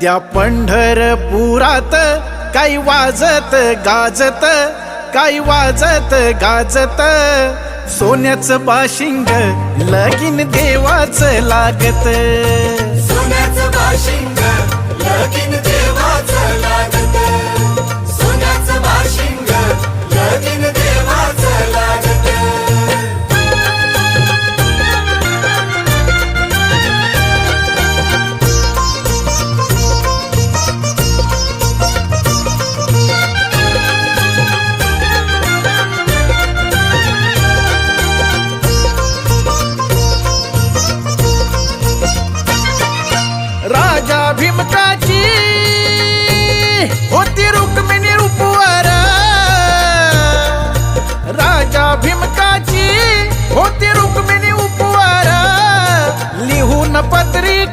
त्या पंढरपुरात काही वाजत गाजत, काही वाजत गाजत, सोन्याचं बाशिंग लगीन देवाचं लागत. सोन्याचं बाशिंग लगीन देवाचं लागत. सोन्याचं बाशिंग लगीन देवाचं लागत. राजा भीमकाची होती रुक्मिणी रूपवर, राजा भीमकाची होती रुक्मिणी उपवर, लिहून पत्री